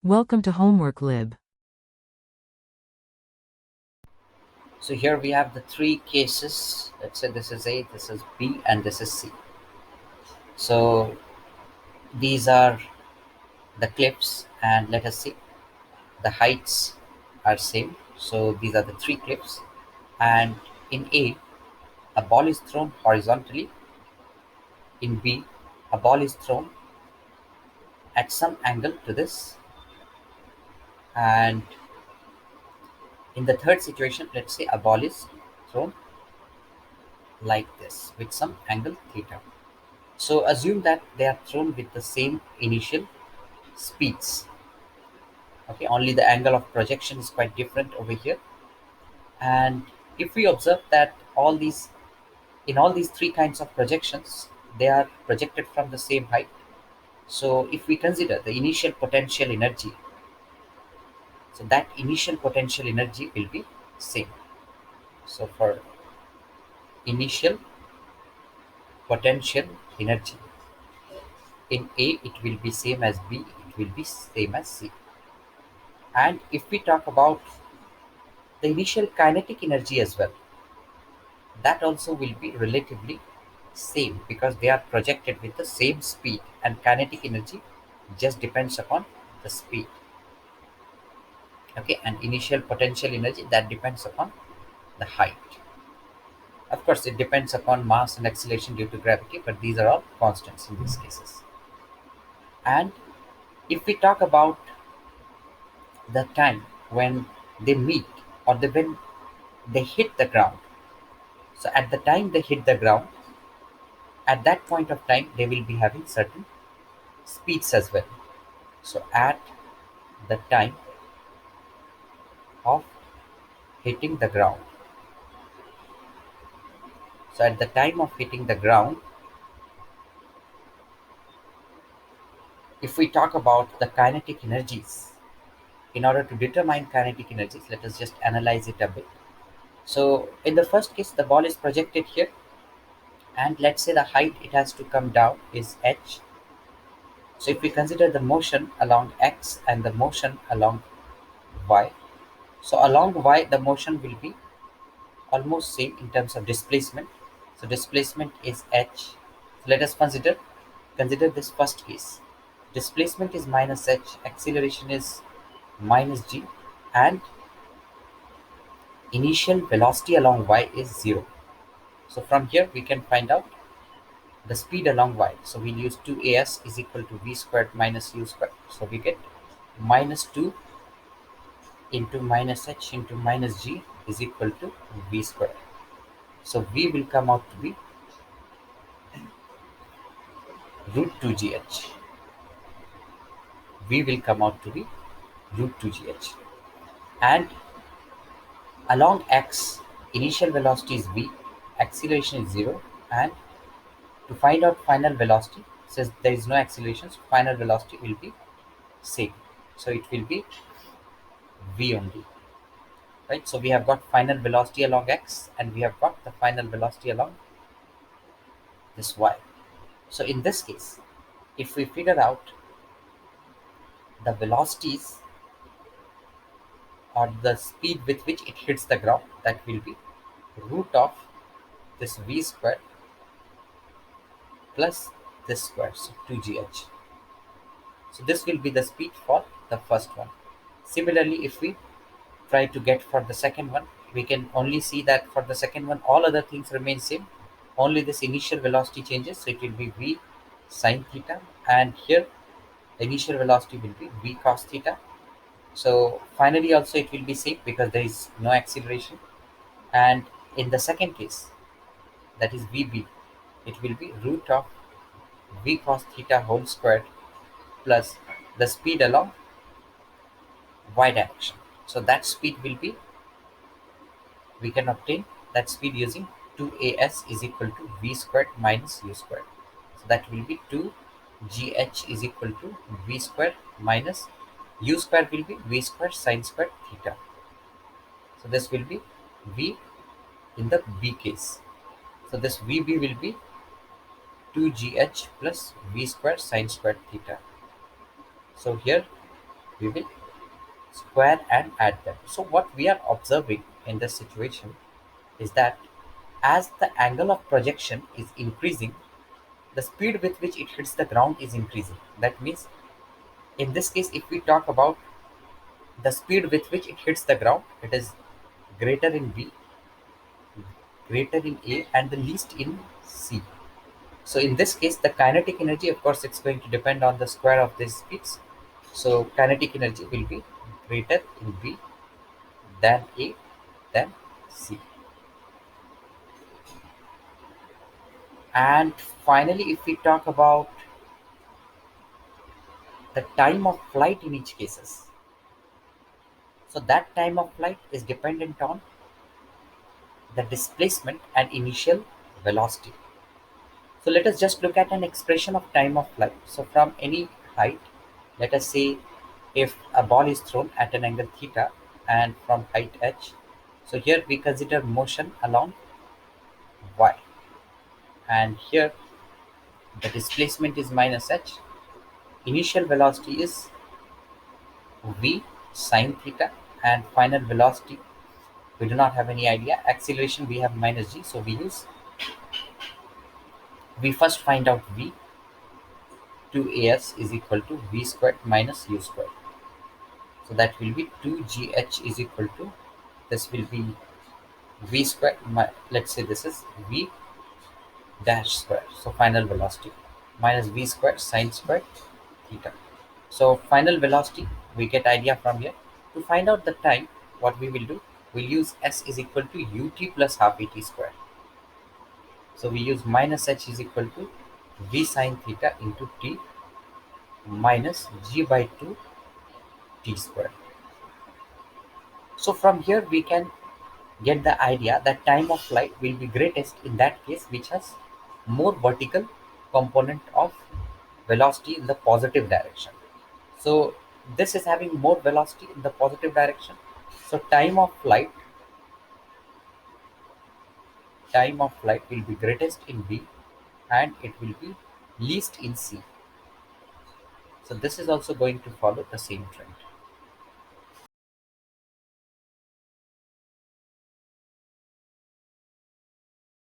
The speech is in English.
Welcome to Homework Lib. So here we have the three cases. Let's say this is A, this is B, and this is C. So these are the cliffs, and let us see the heights are same. So these are the three cliffs, and in a ball is thrown horizontally. In B, a ball is thrown at some angle to this, and in the third situation, let's say a ball is thrown like this with some angle theta. So assume that they are thrown with the same initial speeds. Okay, only the angle of projection is quite different over here. And if we observe that all these three kinds of projections, they are projected from the same height. So if we consider the initial potential energy, so that initial potential energy will be same. So for initial potential energy in A, it will be same as B, it will be same as C. And if we talk about the initial kinetic energy as well, that also will be relatively same because they are projected with the same speed, and kinetic energy just depends upon the speed. Okay, and initial potential energy, that depends upon the height. Of course it depends upon mass and acceleration due to gravity, but these are all constants in these cases. And if we talk about the time when they meet, or when they hit the ground, so at the time they hit the ground, at that point of time they will be having certain speeds as well. So at the time of hitting the ground, so at the time of hitting the ground, if we talk about the kinetic energies, in order to determine kinetic energies, let us just analyze it a bit. So in the first case, the ball is projected here, and let's say the height it has to come down is h. So if we consider the motion along x and the motion along y, so along y the motion will be almost same in terms of displacement. So displacement is h. So let us consider this first case. Displacement is minus h, acceleration is minus g, and initial velocity along y is 0. So from here we can find out the speed along y. So we'll use 2as is equal to v squared minus u squared. So we get minus 2 into minus h into minus g is equal to v squared. So v will come out to be root 2gh. V will come out to be root 2gh. And along x, initial velocity is v, acceleration is 0, and to find out final velocity, since there is no acceleration, so final velocity will be same. So it will be v only, right? So we have got final velocity along x, and we have got the final velocity along this y. So in this case, if we figure out the velocities or the speed with which it hits the ground, that will be root of this v square plus this square, so 2gh. So this will be the speed for the first one. Similarly, if we try to get for the second one, we can only see that for the second one all other things remain same, only this initial velocity changes. So it will be v sine theta, and here the initial velocity will be v cos theta. So finally also it will be same because there is no acceleration. And in the second case, that is vb, it will be root of v cos theta whole squared plus the speed along y direction. So that speed will be, we can obtain that speed using 2as is equal to v squared minus u squared. So that will be 2gh is equal to v squared minus u squared will be v squared sine squared theta. So this will be v in the b case. So this vb will be 2gh plus v squared sine squared theta. So here We will square and add them. So what we are observing in this situation is that as the angle of projection is increasing, the speed with which it hits the ground is increasing. That means in this case, if we talk about the speed with which it hits the ground, it is greater in B, greater in A, and the least in C. So in this case, the kinetic energy, of course, it's going to depend on the square of these speeds. So kinetic energy will be greater in B than A than C. And finally, if we talk about the time of flight in each cases, so that time of flight is dependent on the displacement and initial velocity. So let us just look at an expression of time of flight. So from any height, let us say if a ball is thrown at an angle theta and from height h, so here we consider motion along y, and here the displacement is minus h, initial velocity is v sine theta, and final velocity we do not have any idea. Acceleration we have minus g, so we first find out v. 2as is equal to v squared minus u squared. So that will be 2gh is equal to, this will be v squared, let's say this is v dash square, so final velocity, minus v squared sine squared theta. So final velocity we get idea from here. To find out the time, what we will do, we'll use s is equal to ut plus half at square. So we use minus h is equal to v sine theta into t minus g by 2 t square. So from here we can get the idea that time of flight will be greatest in that case which has more vertical component of velocity in the positive direction. So this is having more velocity in the positive direction. So time of flight will be greatest in B and it will be least in C. So this is also going to follow the same trend.